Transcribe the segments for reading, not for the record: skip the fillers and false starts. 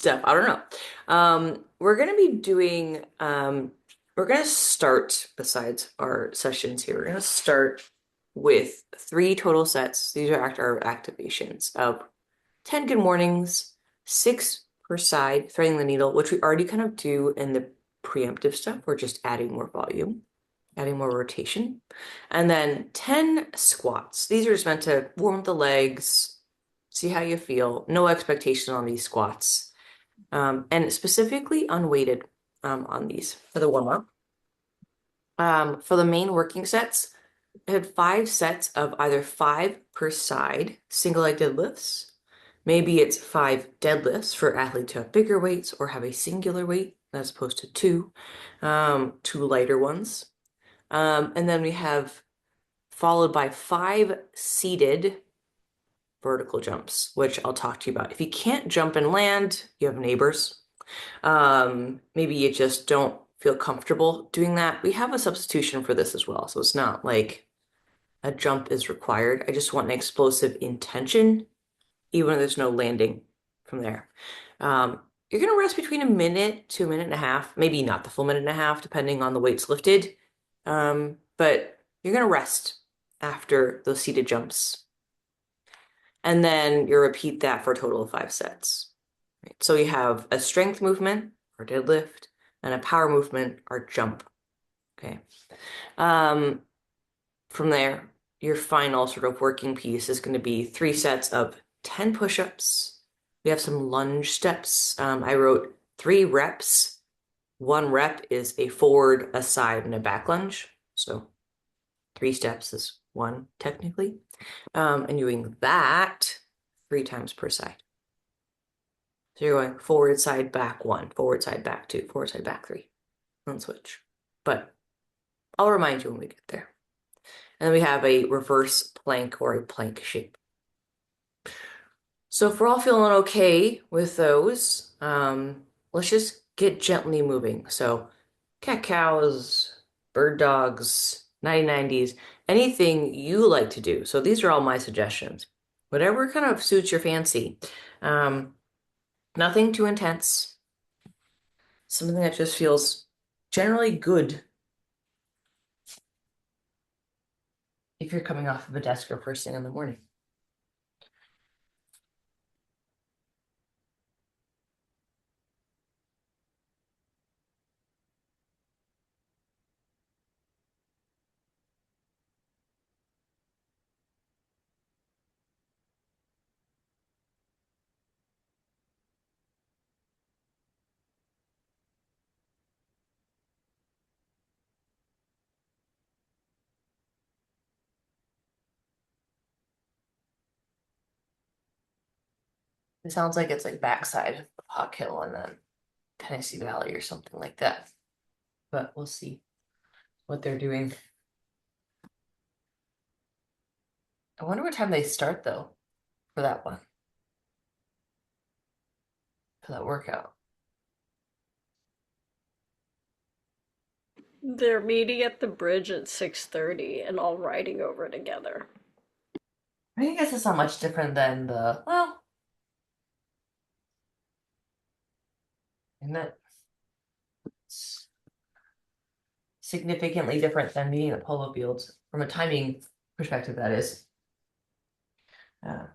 stuff. I don't know. We're gonna be doing we're gonna start besides our sessions here. We're gonna start with three total sets. These are our activations of 10 good mornings, six per side, threading the needle, which we already kind of do in the preemptive stuff. We're just adding more volume, adding more rotation. And then 10 squats. These are just meant to warm up the legs, see how you feel. No expectation on these squats. And specifically unweighted on these for the warm up. For the main working sets, I had 5 sets of either 5 per side single leg deadlifts. Maybe it's 5 deadlifts for athletes who have bigger weights or have a singular weight as opposed to two lighter ones. And then we have followed by 5 seated vertical jumps, which I'll talk to you about. If you can't jump and land, you have neighbors. Maybe you just don't feel comfortable doing that. We have a substitution for this as well. So it's not like a jump is required. I just want an explosive intention, even if there's no landing from there. You're gonna rest between a minute to a minute and a half, maybe not the full minute and a half, depending on the weights lifted. But you're gonna rest after those seated jumps. And then you repeat that for a total of 5 sets. Right? So you have a strength movement or deadlift and a power movement or jump. Okay. Um, from there, your final sort of working piece is going to be 3 sets of 10 push-ups. We have some lunge steps. I wrote 3 reps. 1 rep is a forward, a side, and a back lunge. So 3 steps is one technically. And doing that 3 times per side. So you're going forward, side, back 1, forward, side, back 2, forward, side, back 3, and switch. But I'll remind you when we get there. And then we have a reverse plank or a plank shape. So if we're all feeling okay with those, let's just get gently moving. So cat cows, bird dogs, 90s, anything you like to do. So these are all my suggestions. Whatever kind of suits your fancy. Um, Nothing too intense. Something that just feels generally good if you're coming off of a desk or first thing in the morning. It sounds like it's like backside of Hawk Hill and then Tennessee Valley or something like that. But we'll see what they're doing. I wonder what time they start though for that one, for that workout. They're meeting at the bridge at 6:30 and all riding over together. I guess it's not much different than well, isn't it? It's significantly different than meeting at polo fields from a timing perspective, that is. Uh,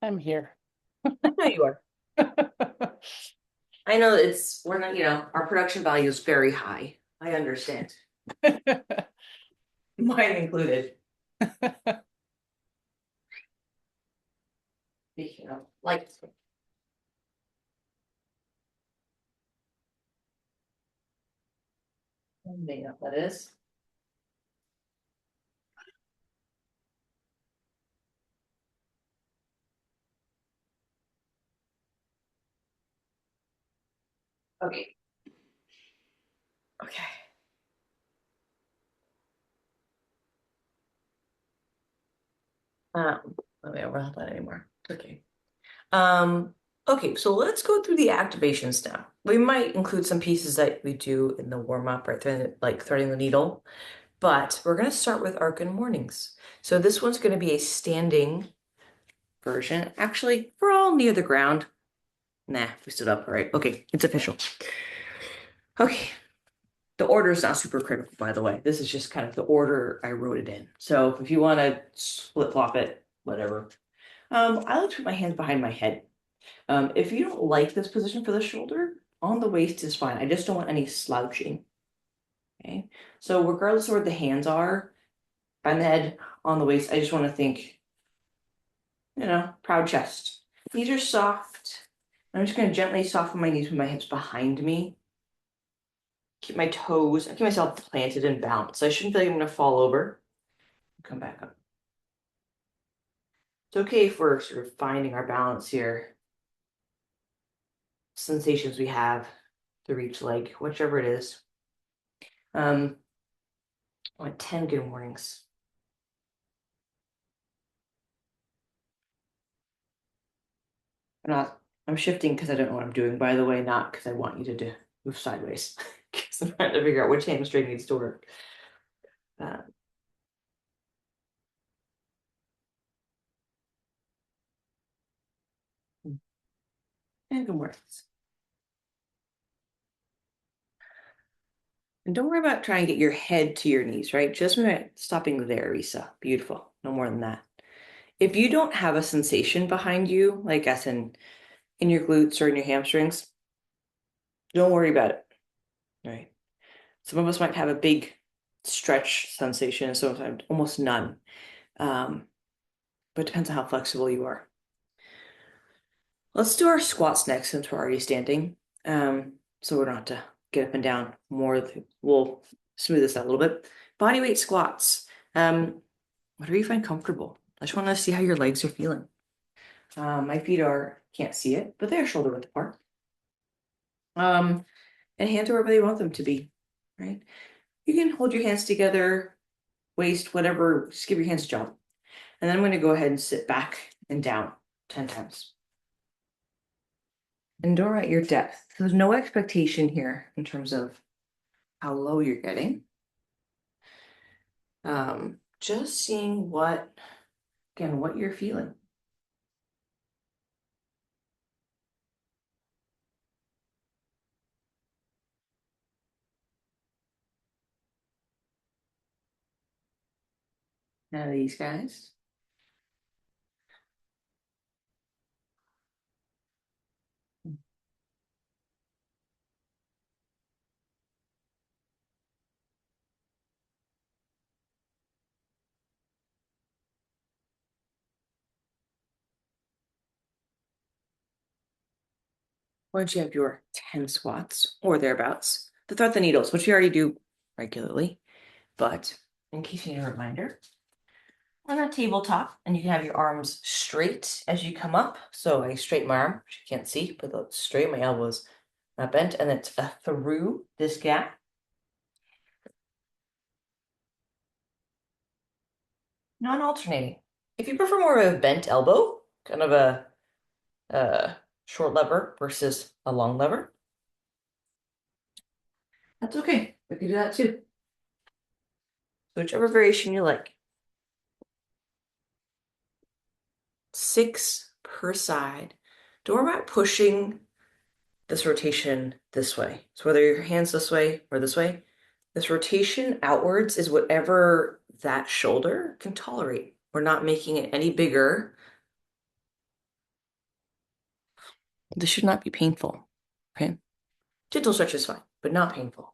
I'm here. I know you are. I know we're not, our production value is very high. I understand. Mine included. Like, makeup, that is. Okay. Okay. Let me overlap that anymore. Okay. Um, okay, so let's go through the activations now. We might include some pieces that we do in the warm-up, right? Like threading the needle, but we're going to start with our good mornings. So this one's going to be a standing version. Actually, we're all near the ground. Nah, we stood up, all right? Okay, it's official. Okay, the order is not super critical, by the way. This is just kind of the order I wrote it in. So if you want to flip-flop it, whatever. I like to put my hands behind my head. If you don't like this position for the shoulder, on the waist is fine. I just don't want any slouching. Okay. So regardless of where the hands are, behind the head, on the waist, I just want to think, proud chest. Knees are soft. I'm just going to gently soften my knees with my hips behind me. Keep my toes, I keep myself planted and balanced. I shouldn't feel like I'm going to fall over. Come back up. It's okay if we're sort of finding our balance here. Sensations we have through each leg, whichever it is. I want 10 good mornings. I'm shifting because I don't know what I'm doing, by the way, not because I want you to move sideways. Because I'm trying to figure out which hamstring needs to work. Uh, and good mornings. And don't worry about trying to get your head to your knees, right? Just stopping there, Risa. Beautiful. No more than that. If you don't have a sensation behind you, like as in your glutes or in your hamstrings, don't worry about it. Right. Some of us might have a big stretch sensation, sometimes almost none. Um, but it depends on how flexible you are. Let's do our squats next since we're already standing. So we don't have to get up and down more. We'll smooth this out a little bit. Body weight squats. Whatever you find comfortable. I just want to see how your legs are feeling. My feet can't see it, but they're shoulder width apart. And hands are wherever they want them to be, right? You can hold your hands together, waist, whatever, just give your hands a job. And then I'm going to go ahead and sit back and down 10 times. And don't at your depth. There's no expectation here in terms of how low you're getting. Just seeing what you're feeling. Now these guys. Once you have your 10 squats or thereabouts, the thread the needles, which you already do regularly, but in case you need a reminder, on a tabletop, and you can have your arms straight as you come up. So I straighten my arm, which you can't see, but it's straight. My elbows not bent, and it's through this gap. Non-alternating. If you prefer more of a bent elbow, kind of a short lever versus a long lever, that's okay. We can do that too. So whichever variation you like. 6 per side. Don't worry about pushing this rotation this way. So whether your hands this way or this way, this rotation outwards is whatever that shoulder can tolerate. We're not making it any bigger This should not be painful. Okay. Gentle stretch is fine, but not painful.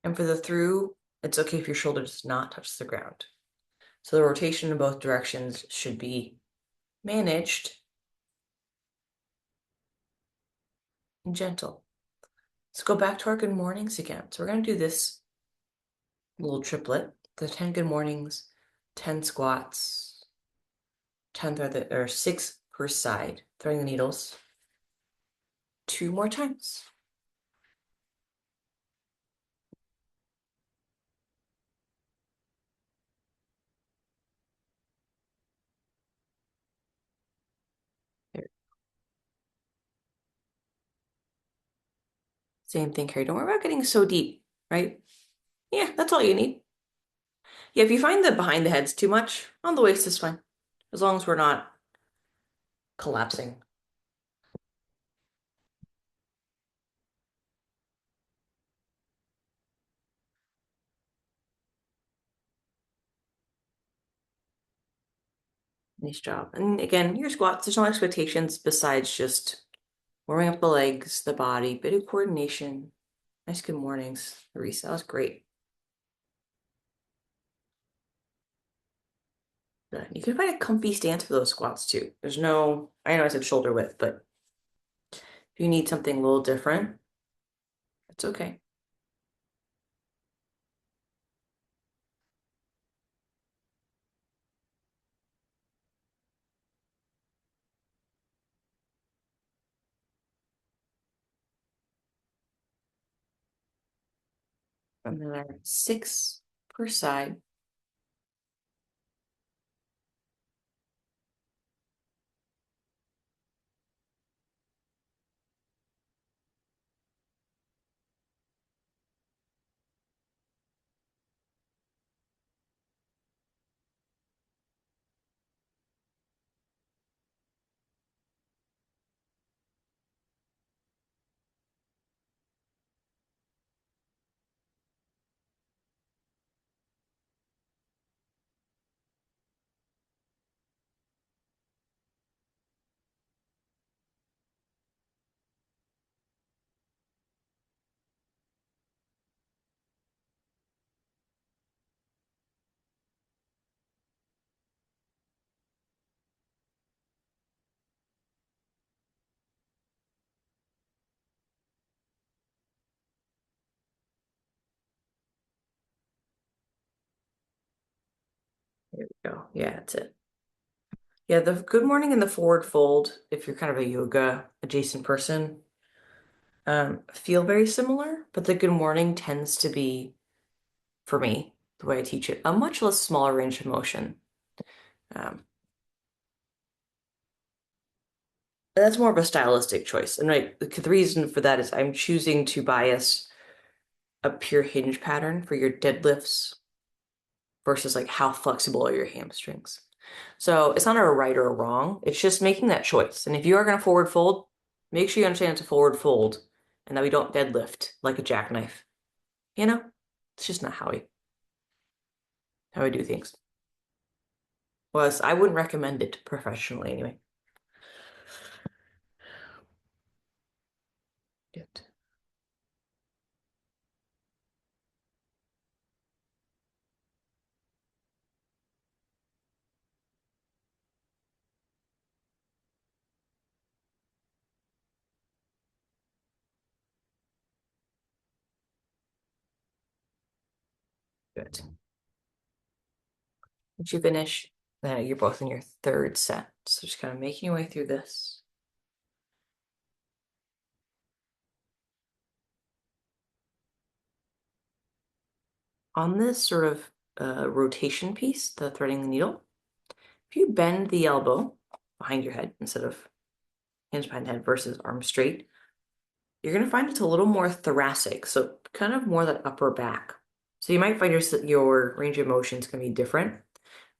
And for the through, it's okay if your shoulder does not touch the ground. So the rotation in both directions should be managed and gentle. Let's go back to our good mornings again. So we're going to do this little triplet, the 10 good mornings, 10 squats, 10 or 6 per side, threading the needles 2 more times. There. Same thing, Carrie. Don't worry about getting so deep, right? Yeah, that's all you need. Yeah, if you find the behind the head's too much, on the waist is fine. As long as we're not collapsing. Nice job. And again, your squats, there's no expectations besides just warming up the legs, the body, bit of coordination. Nice good mornings, Larissa. That was great. Good. You can find a comfy stance for those squats too. There's no, I know I said shoulder width, but if you need something a little different, it's okay. Another 6 per side. There we go. Yeah, that's it. Yeah, the good morning and the forward fold, if you're kind of a yoga adjacent person, feel very similar, but the good morning tends to be, for me, the way I teach it, a much less smaller range of motion. Um, that's more of a stylistic choice. And right, the reason for that is I'm choosing to bias a pure hinge pattern for your deadlifts versus like how flexible are your hamstrings. So it's not a right or a wrong. It's just making that choice. And if you are going to forward fold, make sure you understand it's a forward fold and that we don't deadlift like a jackknife. You know, it's just not how we do things. Well, I wouldn't recommend it professionally anyway. Good. Good. Once you finish, then you're both in your third set. So just kind of making your way through this. On this sort of rotation piece, the threading the needle, if you bend the elbow behind your head instead of hands behind the head versus arms straight, you're going to find it's a little more thoracic, so kind of more that upper back. So you might find your range of motion is going to be different.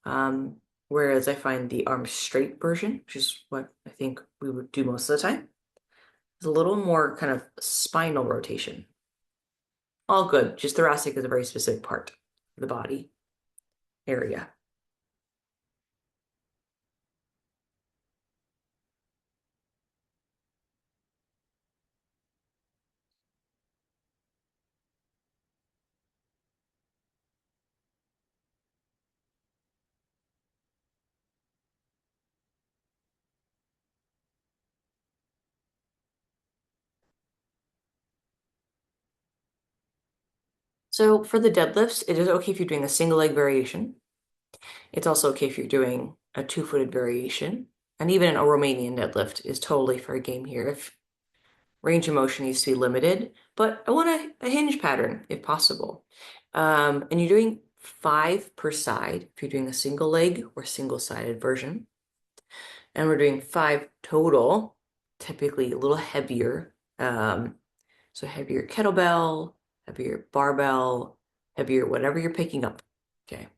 Um, Whereas I find the arm straight version, which is what I think we would do most of the time, is a little more kind of spinal rotation. All good, just thoracic is a very specific part of the body area. So for the deadlifts, it is okay if you're doing a single leg variation. It's also okay if you're doing a two-footed variation. And even a Romanian deadlift is totally fair game here if range of motion needs to be limited. But I want a hinge pattern if possible. And you're doing 5 per side if you're doing a single leg or single-sided version. And we're doing 5 total, typically a little heavier. So heavier kettlebell, heavier barbell, heavier whatever you're picking up. Okay.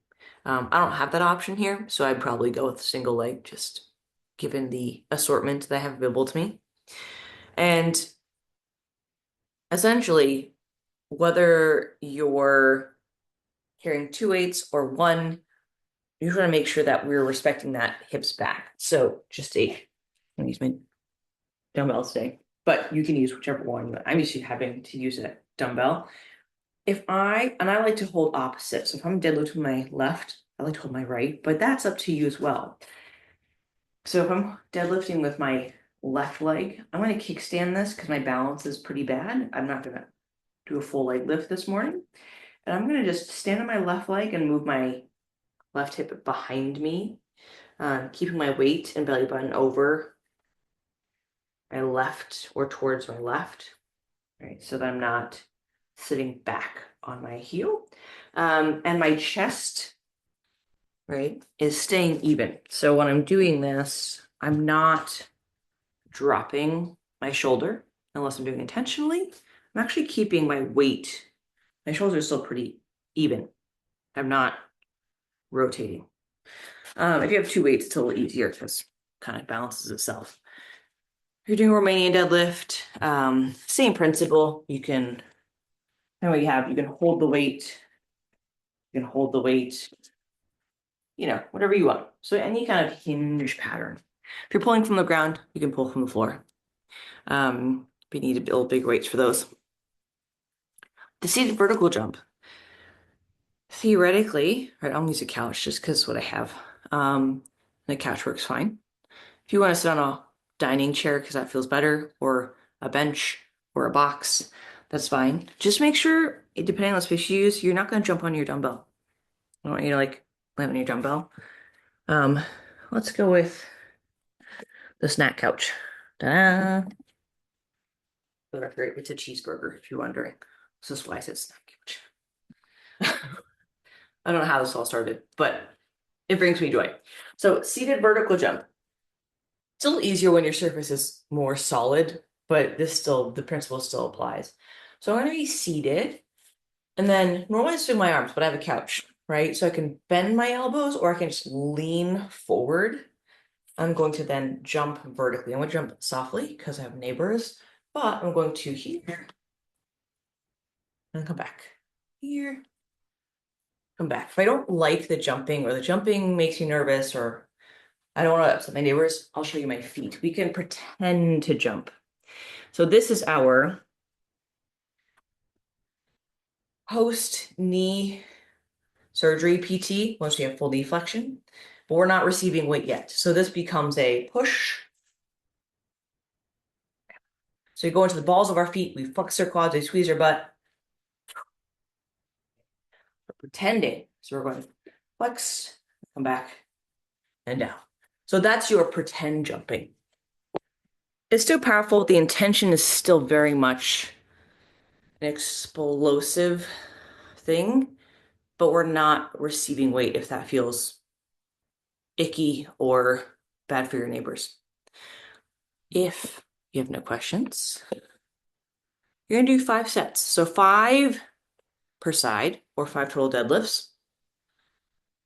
I don't have that option here, so I'd probably go with single leg, just given the assortment that I have available to me. And essentially, whether you're carrying 2 weights or one, you just want to make sure that we're respecting that hips back. So just I'm gonna use my dumbbells today, but you can use whichever one. I'm used to having to use a dumbbell. And I like to hold opposite. So if I'm deadlifting my left, I like to hold my right, but that's up to you as well. So if I'm deadlifting with my left leg, I'm going to kickstand this because my balance is pretty bad. I'm not going to do a full leg lift this morning. And I'm going to just stand on my left leg and move my left hip behind me, keeping my weight and belly button over my left or towards my left, right? So that I'm not sitting back on my heel. And my chest, right, is staying even. So when I'm doing this, I'm not dropping my shoulder unless I'm doing it intentionally. I'm actually keeping my weight. My shoulders are still pretty even. I'm not rotating. If you have 2 weights, it's a little easier because it kind of balances itself. If you're doing Romanian deadlift, same principle. And what you have, you can hold the weight. You can hold the weight, whatever you want. So any kind of hinge pattern. If you're pulling from the ground, you can pull from the floor. But you need to build big weights for those. The seated vertical jump. Theoretically, right, I'll use a couch just because what I have. The couch works fine. If you want to sit on a dining chair because that feels better, or a bench or a box, that's fine. Just make sure, depending on the space you use, you're not going to jump on your dumbbell. I don't want you to land on your dumbbell. Um, let's go with the snack couch. Ta-da! It's a cheeseburger, if you're wondering. This is why I said snack couch. I don't know how this all started, but it brings me joy. So seated vertical jump. It's a little easier when your surface is more solid, but the principle still applies. So I'm going to be seated, and then normally I swing my arms, but I have a couch, right? So I can bend my elbows or I can just lean forward. I'm going to then jump vertically. I'm going to jump softly because I have neighbors, but I'm going to here and come back. Here, come back. If I don't like the jumping or the jumping makes you nervous or I don't want to upset my neighbors, I'll show you my feet. We can pretend to jump. So this is our post knee surgery PT once we have full knee flexion, but we're not receiving weight yet. So this becomes a push. So you go into the balls of our feet, we flex our quads, we squeeze our butt. We're pretending. So we're going to flex, come back, and down. So that's your pretend jumping. It's still powerful. The intention is still very much an explosive thing, but we're not receiving weight if that feels icky or bad for your neighbors. If you have no questions, you're going to do 5 sets. So 5 per side or 5 total deadlifts,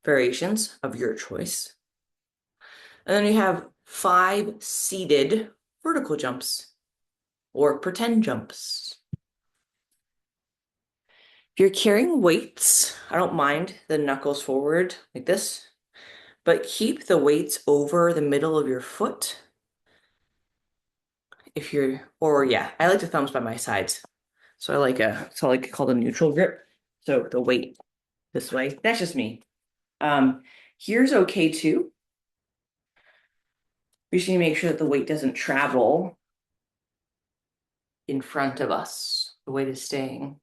variations of your choice. And then you have 5 seated vertical jumps or pretend jumps. If you're carrying weights, I don't mind the knuckles forward like this, but keep the weights over the middle of your foot. If you're, or yeah, I like the thumbs by my sides. So I like it called a neutral grip. So the weight this way. That's just me. Um, Here's okay too. We just need to make sure that the weight doesn't travel in front of us. The weight is staying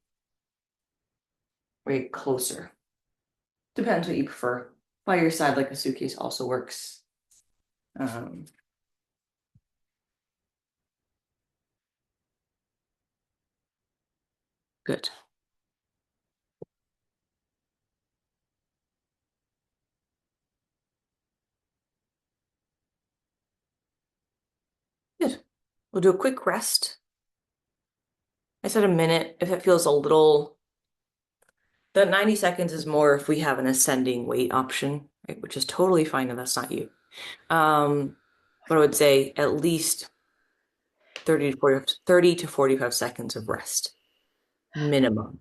way closer. Depends what you prefer. By your side, like a suitcase also works. Um, Good. Good. We'll do a quick rest. I said a minute. If it feels a little, the 90 seconds is more if we have an ascending weight option, right? Which is totally fine if that's not you. Um, but I would say at least 30 to 45 seconds of rest minimum.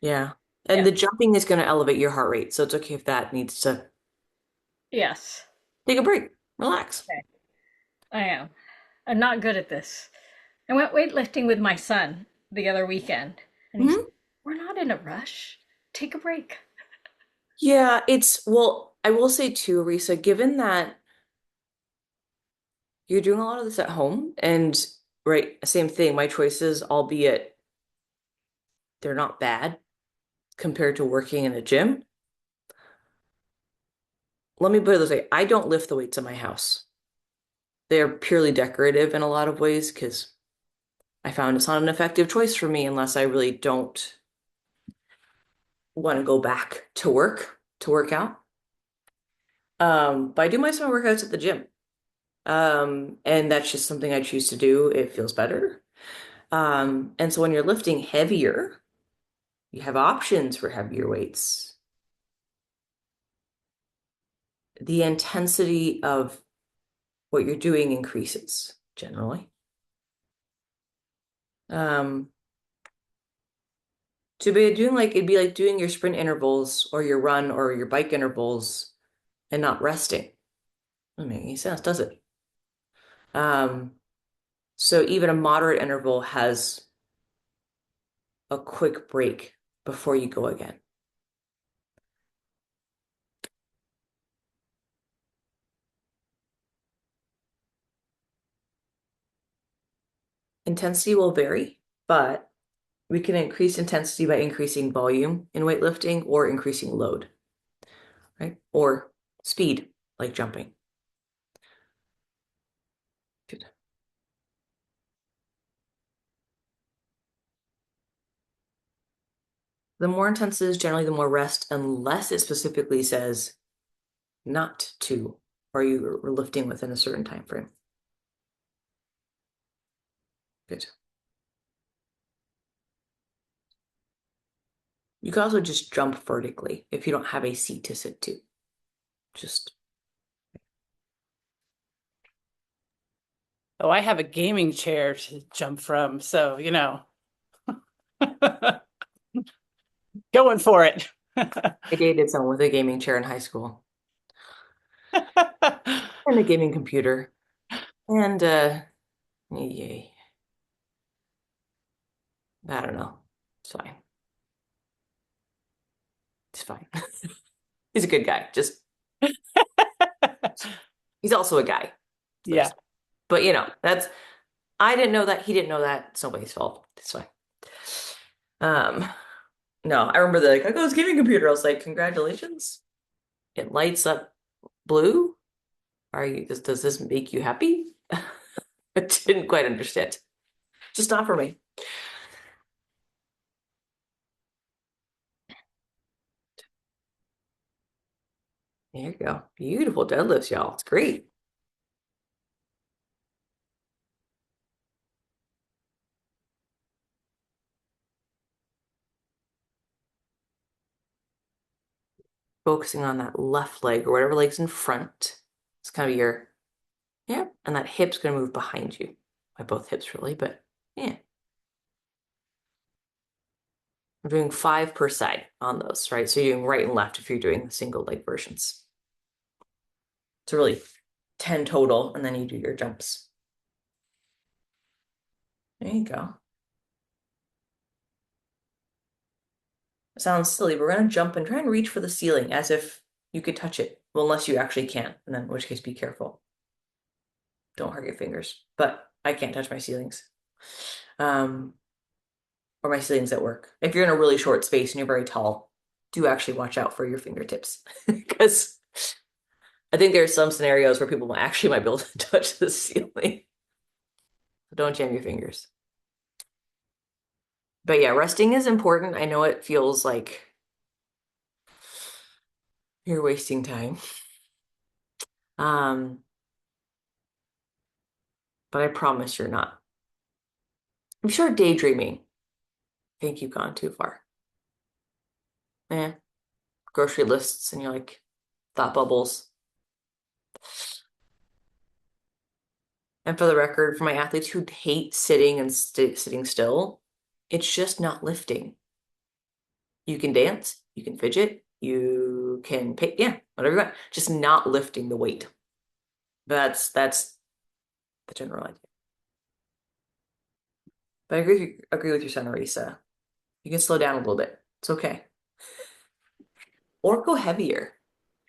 Yeah. And Yeah. the jumping is going to elevate your heart rate. So it's okay if that needs to Yes. take a break, relax. Okay. I am. I'm not good at this. I went weightlifting with my son the other weekend, and he said, Mhm. "We're not in a rush. Take a break." Yeah, well, I will say too, Risa, given that you're doing a lot of this at home and right, same thing, my choices, albeit they're not bad compared to working in a gym. Let me put it this way, I don't lift the weights in my house. They're purely decorative in a lot of ways because I found it's not an effective choice for me unless I really don't want to go back to work out. But I do my summer workouts at the gym. And that's just something I choose to do. It feels better. And so when you're lifting heavier, you have options for heavier weights. The intensity of what you're doing increases generally. Um, to be doing like it'd be like doing your sprint intervals or your run or your bike intervals and not resting. Doesn't make any sense, does it? Um, so even a moderate interval has a quick break before you go again. Intensity will vary, but we can increase intensity by increasing volume in weightlifting or increasing load, right? Or speed, like jumping. Good. The more intense it is, generally the more rest, unless it specifically says not to, or you are lifting within a certain time frame. Good. You can also just jump vertically if you don't have a seat to sit to. Just Oh, I have a gaming chair to jump from, so going for it. I dated someone with a gaming chair in high school and a gaming computer. And yay, I don't know. It's fine. It's fine. He's a good guy. Just he's also a guy. Yeah. But that's I didn't know that. He didn't know that. It's nobody's fault. It's fine. Um, no, I remember I go, it's gaming computer. I was like, congratulations. It lights up blue. Does this make you happy? I didn't quite understand. Just not for me. There you go. Beautiful deadlifts, y'all. It's great. focusing on that left leg or whatever leg's in front. It's kind of your, yeah, and that hip's going to move behind you. By both hips, really, but yeah. I'm doing 5 per side on those, right? So you're doing right and left if you're doing the single leg versions. So really 10 total, and then you do your jumps. There you go. It sounds silly, but we're going to jump and try and reach for the ceiling as if you could touch it. Well, unless you actually can, and then in which case be careful. Don't hurt your fingers. But I can't touch my ceilings. Or my ceilings at work. If you're in a really short space and you're very tall, do actually watch out for your fingertips. Because I think there are some scenarios where people actually might be able to touch the ceiling. So don't jam your fingers. But yeah, resting is important. I know it feels like you're wasting time. Um, but I promise you're not. I'm sure daydreaming. I think you've gone too far. Eh, grocery lists and you're like thought bubbles. And for the record, for my athletes who hate sitting and sitting still, it's just not lifting. You can dance, you can fidget, you can pick, yeah, whatever you want. Just not lifting the weight. That's the general idea. But I agree with your son, Arisa. You can slow down a little bit. It's okay. Or go heavier,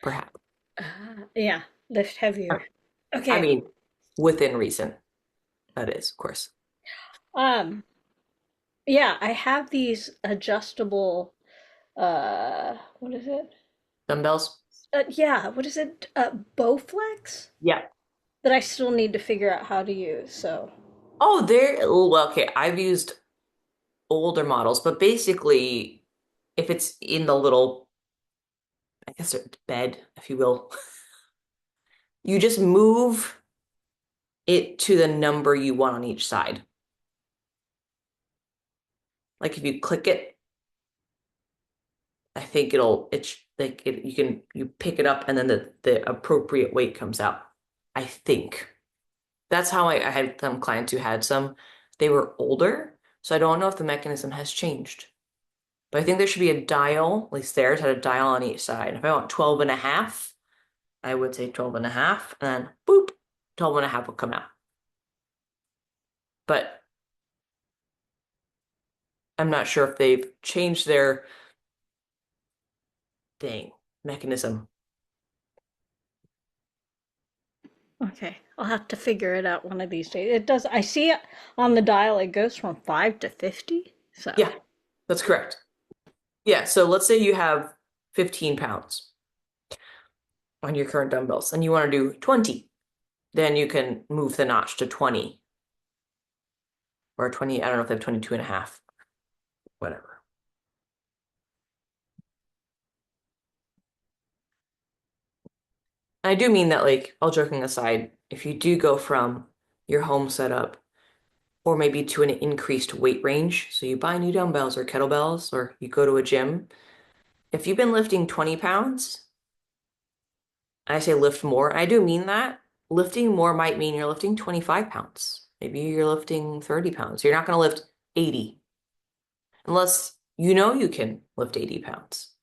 perhaps. Yeah, lift heavier. I Okay. mean, within reason. That is, of course. Um, yeah, I have these adjustable, what is it? Dumbbells? Yeah, what is it? Bowflex Yeah. that I still need to figure out how to use. So, Oh, well, okay. I've used older models, but basically, if it's in the little, I guess, bed, if you will, you just move it to the number you want on each side. Like if you click it, I think it's like you pick it up and then the appropriate weight comes out. I think that's how I had some clients who had some. They were older, so I don't know if the mechanism has changed. But I think there should be a dial, at least theirs had a dial on each side. If I want 12 and a half, I would say 12 and a half, and then boop, 12 and a half will come out. But I'm not sure if they've changed their thing, mechanism. okay, I'll have to figure it out one of these days. It does, I see it on the dial, it goes from 5 to 50. So, Yeah, that's correct. Yeah, so let's say you have 15 pounds on your current dumbbells and you want to do 20. Then you can move the notch to 20 or 20. I don't know if they have 22 and a half, whatever. I do mean that, like, all joking aside, if you do go from your home setup or maybe to an increased weight range, so you buy new dumbbells or kettlebells or you go to a gym, if you've been lifting 20 pounds, I say lift more. I do mean that. Lifting more might mean you're lifting 25 pounds. Maybe you're lifting 30 pounds. You're not going to lift 80 unless you know you can lift 80 pounds.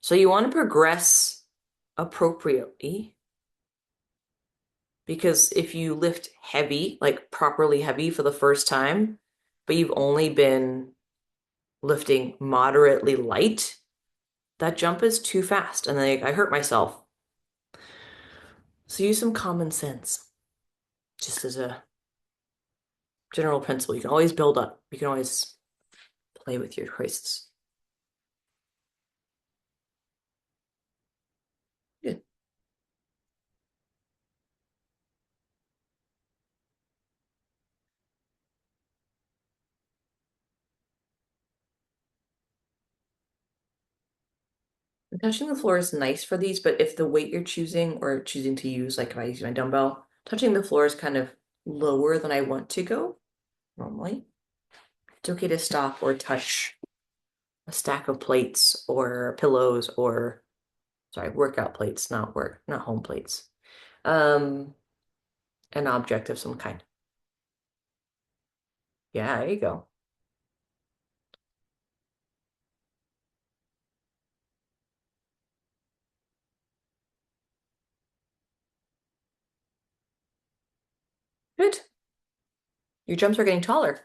So you want to progress appropriately because if you lift heavy, like properly heavy for the first time, but you've only been lifting moderately light, that jump is too fast. And then I hurt myself. So use some common sense, just as a general principle. You can always build up. You can always play with your choices. Good. And touching the floor is nice for these, but if the weight you're choosing or choosing to use, like if I use my dumbbell, touching the floor is kind of lower than I want to go normally. It's okay to stop or touch a stack of plates or pillows or Sorry, workout plates, not home plates. An object of some kind. Yeah, there you go. Good. Your jumps are getting taller.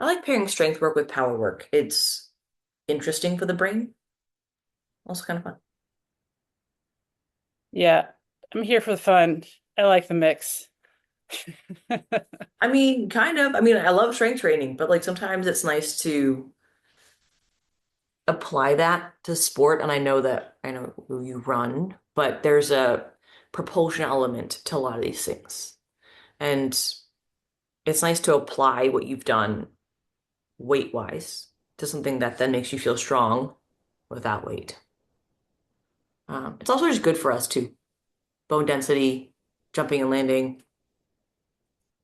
I like pairing strength work with power work. It's interesting for the brain. Also kind of fun. Yeah, I'm here for the fun. I like the mix. I mean, kind of. I mean, I love strength training, but like sometimes it's nice to apply that to sport. And I know you run, but there's a propulsion element to a lot of these things. And it's nice to apply what you've done weight wise to something that then makes you feel strong without weight. It's also just good for us too. Bone density, jumping and landing,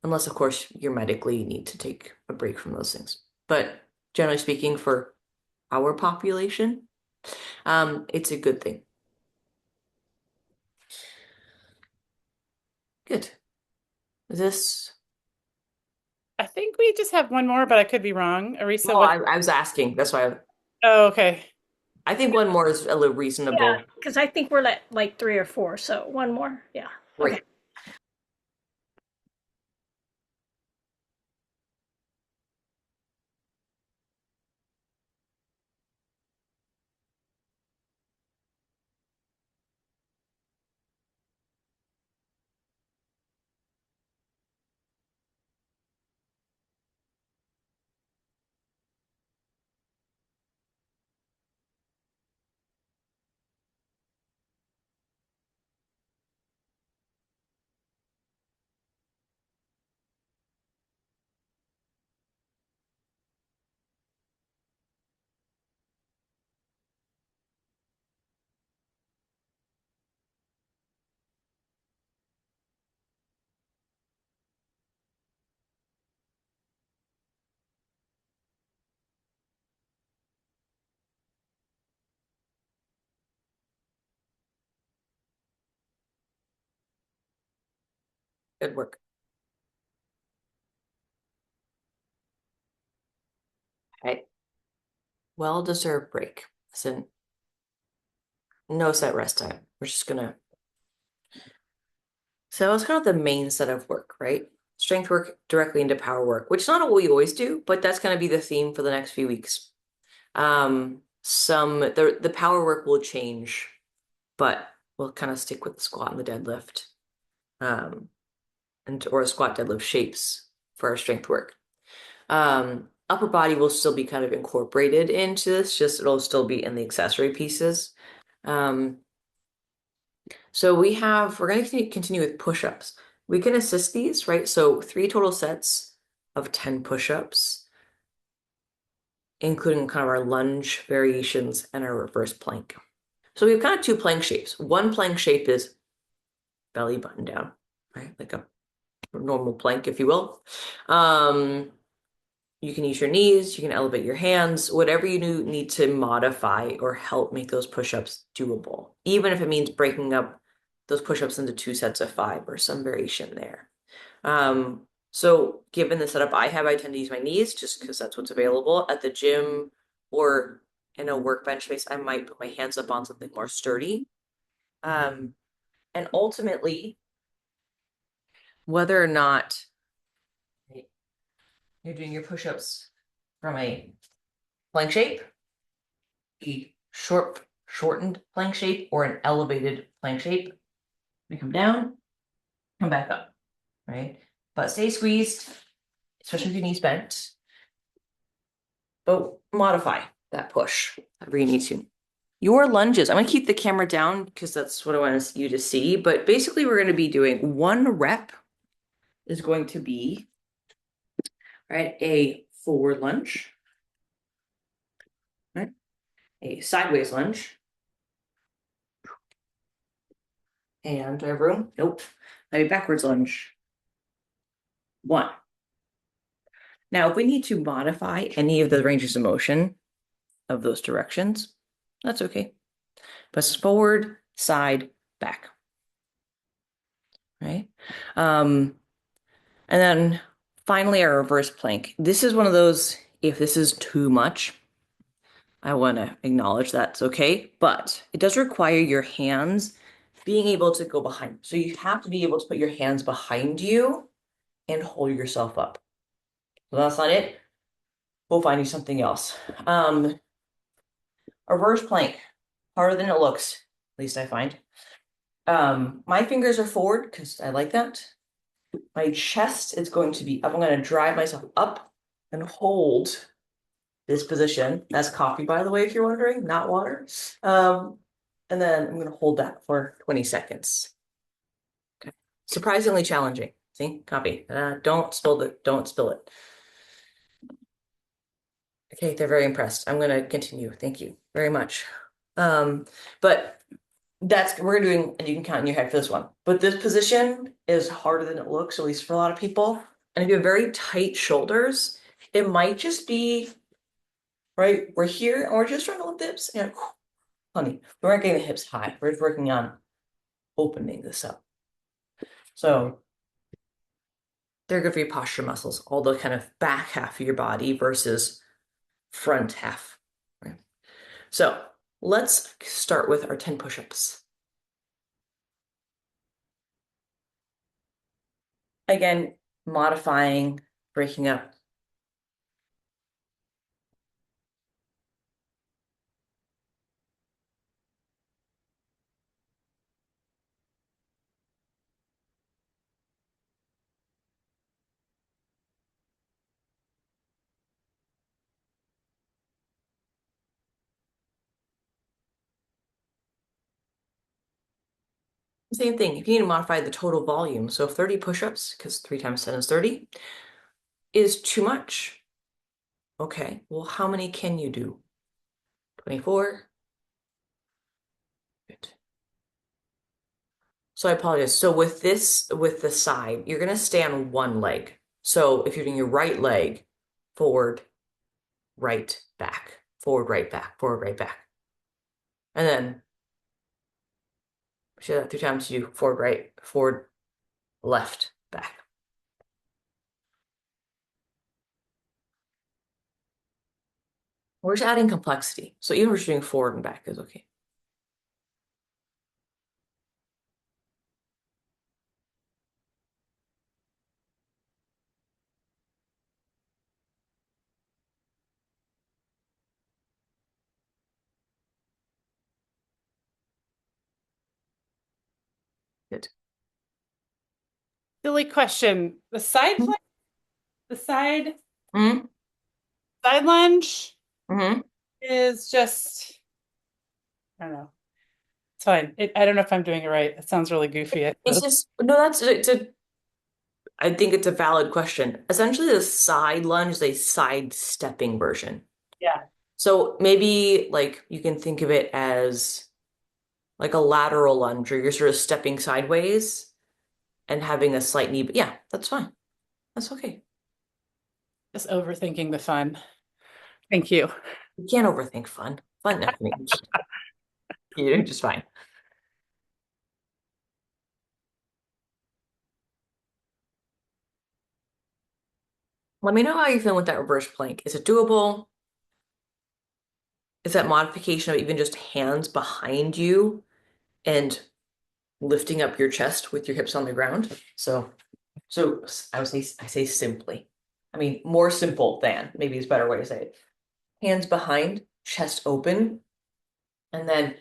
unless of course you medically need to take a break from those things. But generally speaking, for our population, it's a good thing. Good. Is this? I think we just have one more, but I could be wrong. Arisa, Well, what? I was asking. That's why Oh, okay. I think one more is a little Yeah, reasonable. because I think we're at like 3 or 4, so one more. Yeah. Okay. Great. Good work. Okay. Well-deserved break. So no set rest time. We're just gonna. So it's kind of the main set of work, right? Strength work directly into power work, which is not what we always do, but that's going to be the theme for the next few weeks. The power work will change, but we'll kind of stick with the squat and the deadlift, and or squat deadlift shapes for our strength work. Upper body will still be kind of incorporated into this, just it'll still be in the accessory pieces. Um, so we're going to continue with push-ups. We can assist these, right? So 3 total sets of 10 push-ups, including kind of our lunge variations and our reverse plank. So we have kind of two plank shapes. One plank shape is belly button down, right? Like a normal plank, if you will. Um, you can use your knees, you can elevate your hands, whatever you need to modify or help make those push-ups doable, even if it means breaking up those push-ups into 2 sets of 5 or some variation there. So given the setup I have, I tend to use my knees just because that's what's available at the gym or in a workbench space. I might put my hands up on something more sturdy. Um, and ultimately, whether or not you're doing your push-ups from a plank shape, a shortened plank shape, or an elevated plank shape, we come down, come back up, right? But stay squeezed, especially with your knees bent. But modify that push wherever you need to. Your lunges, I'm going to keep the camera down because that's what I want you to see. But basically, we're going to be doing 1 rep is going to be, right, a forward lunge, right, a sideways lunge, and do I have room? Nope. A backwards lunge. 1. Now, if we need to modify any of the ranges of motion, of those directions. That's okay. But forward, side, back. Right? And then finally, our reverse plank. This is one of those, if this is too much, I want to acknowledge that's okay, but it does require your hands being able to go behind. So you have to be able to put your hands behind you and hold yourself up. So that's not it. We'll find you something else. A reverse plank, harder than it looks, at least I find. My fingers are forward because I like that. My chest is going to be up. I'm going to drive myself up and hold this position. That's coffee, by the way, if you're wondering, not water. And then I'm going to hold that for 20 seconds. Okay. Surprisingly challenging. See, copy. Don't spill it. Don't spill it. Okay, they're very impressed. I'm going to continue. Thank you very much. But that's we're doing, and you can count in your head for this one. But this position is harder than it looks, at least for a lot of people. And if you have very tight shoulders, it might just be right. We're here, and we're just trying to lift the hips. And honey, we aren't getting the hips high. We're just working on opening this up. So they're good for your posture muscles, all the kind of back half of your body versus front half. Right? So let's start with our 10 push-ups. Again, modifying, breaking up. Same thing, if you need to modify the total volume, so 30 push-ups, because 3 times 10 is 30, is too much. Okay, well, how many can you do? 24? Good. So I apologize. So with this, with the side, you're gonna stay on one leg. So if you're doing your right leg, forward, right, back, forward, right, back, forward, right, back. And then share that 3 times, you do forward, right, forward, left, back. We're just adding complexity. So even if we're just doing forward and back is okay. Good. Silly question. The side plank, the Mm-hmm. side lunge Mm-hmm. is just, I don't know. It's fine. I don't know if I'm doing it right. It sounds really goofy, I It's suppose. just no, I think it's a valid question. Essentially, the side lunge is a sidestepping version. Yeah. So maybe like you can think of it as like a lateral lunge, or you're sort of stepping sideways and having a slight knee. But yeah, that's fine. That's okay. Just overthinking the fun. Thank you. You can't overthink fun. Fun, I mean, you're just fine. Let me know how you feel with that reverse plank. Is it doable? Is that modification of even just hands behind you and lifting up your chest with your hips on the ground? So I say simply. I mean, more simple than maybe is a better way to say it. Hands behind, chest open, and then,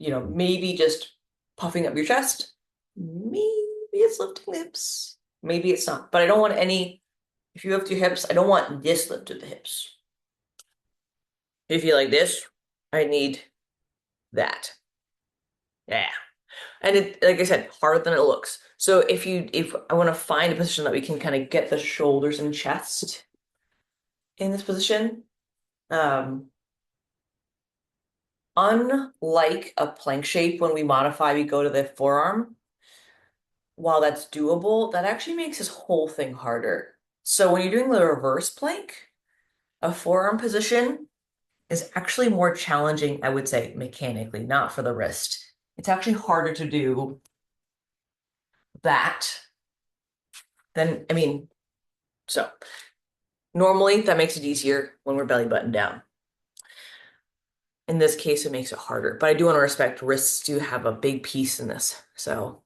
maybe just puffing up your chest. Maybe it's lifting the hips. Maybe it's not. But I don't want any, if you lift your hips, I don't want this lift of the hips. If you like this, I need that. Yeah. And it, like I said, harder than it looks. So if I want to find a position that we can kind of get the shoulders and chest in this position, um, unlike a plank shape, when we modify, we go to the forearm. While that's doable, that actually makes this whole thing harder. So when you're doing the reverse plank, a forearm position, is actually more challenging, I would say, mechanically, not for the wrist. It's actually harder to do that than, I mean, so normally that makes it easier when we're belly button down. In this case, it makes it harder, but I do want to respect wrists do have a big piece in this. So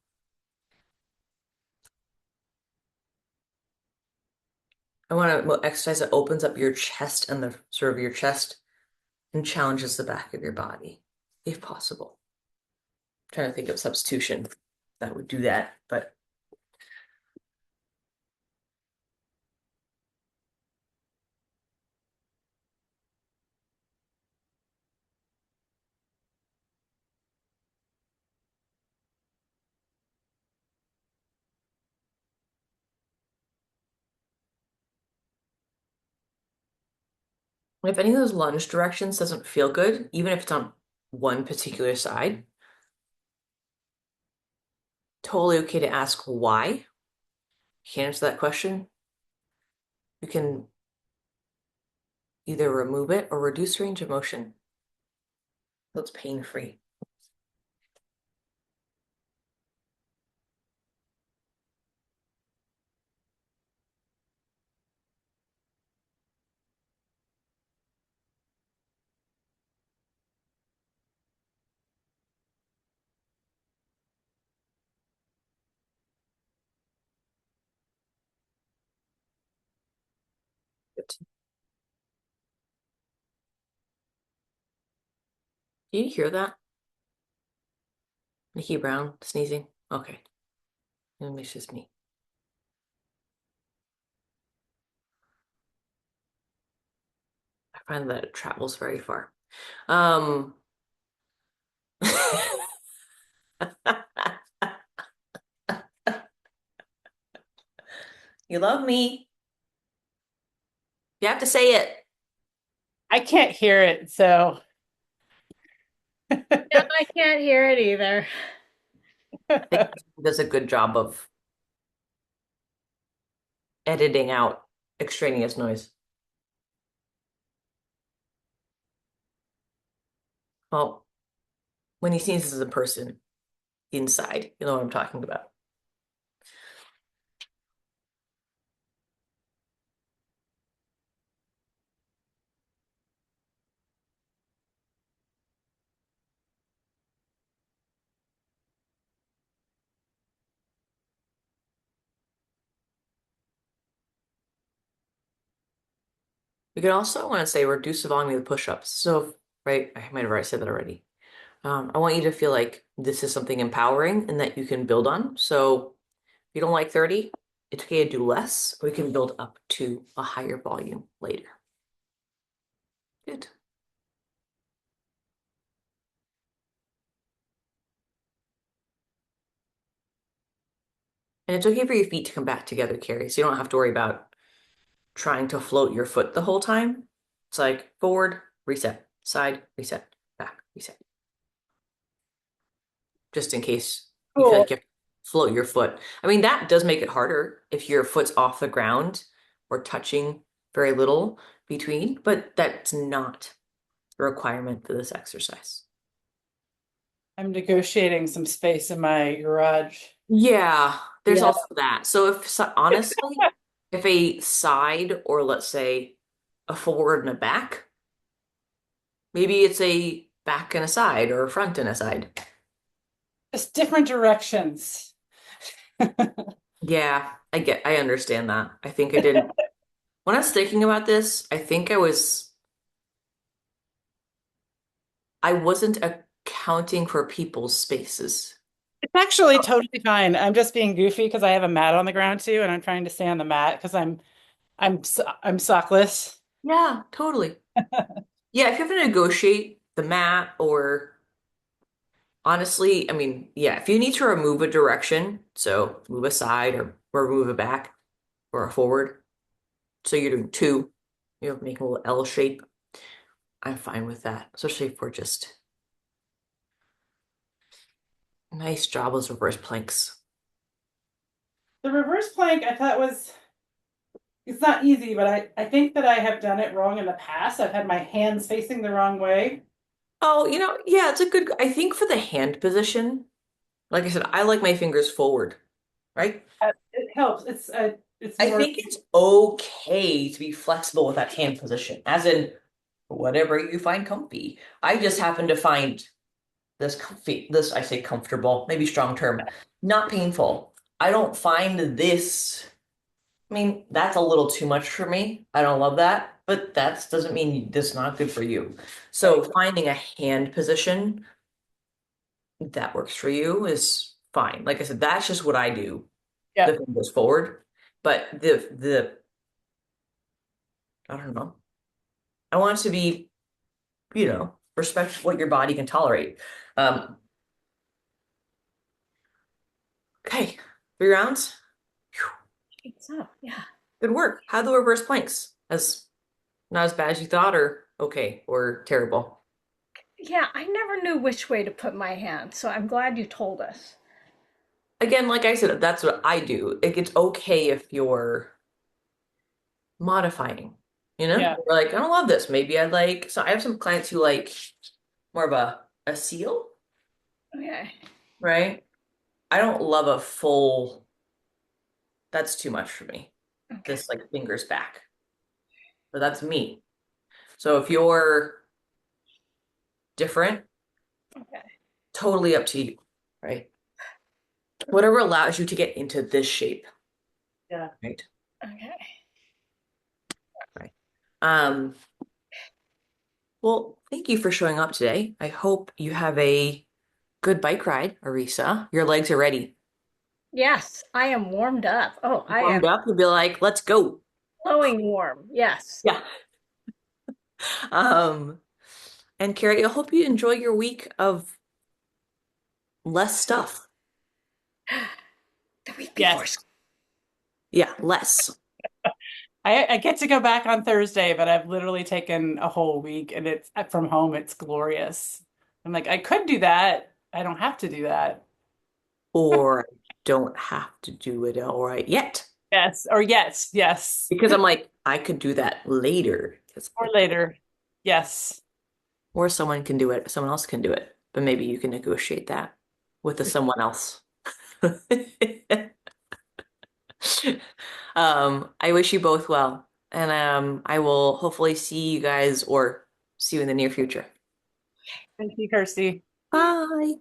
I want to exercise that opens up your chest and the sort of your chest and challenges the back of your body, if possible. I'm trying to think of substitution that would do that, but if any of those lunge directions doesn't feel good, even if it's on one particular side, totally okay to ask why. You can't answer that question. You can either remove it or reduce range of motion. So it's pain-free. Good. Do you hear that? Nikki Brown sneezing? Okay. Maybe it's just me. I find that it travels very far. Um, you love me. You have to say it. I can't hear it, so No, I can't hear it either. I think it does a good job of editing out extraneous noise. Well, when he sneezes as a person inside, you know what I'm talking about. We can also want to say reduce the volume of the push-ups. So, right, I might have already said that already. I want you to feel like this is something empowering and that you can build on. So if you don't like 30, it's okay to do less. We can build up to a higher volume later. Good. And it's okay for your feet to come back together, Carrie. So you don't have to worry about trying to float your foot the whole time. It's like forward, reset, side, reset, back, reset. Just in case you feel cool. like you have to float your foot. I mean, that does make it harder if your foot's off the ground or touching very little between, but that's not a requirement for this exercise. I'm negotiating some space in my garage. Yeah, there's Yeah. also that. So if honestly, if a side or let's say a forward and a back, maybe it's a back and a side or a front and a side. Just different directions. Yeah, I understand that. I think I didn't, when I was thinking about this, I think I wasn't accounting for people's spaces. It's actually totally fine. I'm just being goofy because I have a mat on the ground too, and I'm trying to stay on the mat because I'm sockless. Yeah, totally. Yeah, if you have to negotiate the mat or honestly, I mean, yeah, if you need to remove a direction, so move a side or move a back or a forward, so you're doing two, you know, make a little L shape, I'm fine with that, especially if we're just nice job reverse planks. The reverse plank I thought was it's not easy, but I think that I have done it wrong in the past. I've had my hands facing the wrong way. Oh, yeah, it's a good, I think for the hand position, like I said, I like my fingers forward, right? It helps. It's I more, think it's okay to be flexible with that hand position, as in whatever you find comfy. I just happen to find this comfy, this I say comfortable, maybe strong term, not painful. I don't find this, I mean, that's a little too much for me. I don't love that, but that doesn't mean this is not good for you. So right. finding a hand position that works for you is fine. Like I said, that's just what I do. The Yep. thing goes forward, but the I don't know. I want it to be, respect what your body can tolerate. Um, okay, 3 rounds. Phew, I think so. Yeah. good work. How the reverse planks? As not as bad as you thought, or okay, or terrible? Yeah, I never knew which way to put my hand, so I'm glad you told us. Again, like I said, that's what I do. It's okay if you're modifying, Yeah. You're like, I don't love this. Maybe I like, so I have some clients who like more of a seal, Okay. right? I don't love a full, that's too much for me. Okay. This like fingers back. But that's me. So if you're different, Okay. totally up to you, right? Whatever allows you to get into this shape, Yeah. right? Okay. Right. Um, well, thank you for showing up today. I hope you have a good bike ride, Arisa. Your legs are ready. Yes, I am warmed up. Oh, I am Warmed up, you'll be like, let's go. glowing warm. Yes. Yeah. Um, and Carrie, I hope you enjoy your week of less stuff. The week before Yes. school. Yeah, less. I get to go back on Thursday, but I've literally taken a whole week and it's from home. It's glorious. I'm like, I could do that. I don't have to do that. Or I don't have to do it all right yet. Yes. Or yes. Yes. Because I'm like, I could do that later. Or later. Yes. Or someone can do it, someone else can do it. But maybe you can negotiate that with the someone else. I wish you both well. And I will hopefully see you guys or see you in the near future. Thank you, Kirsty. Bye.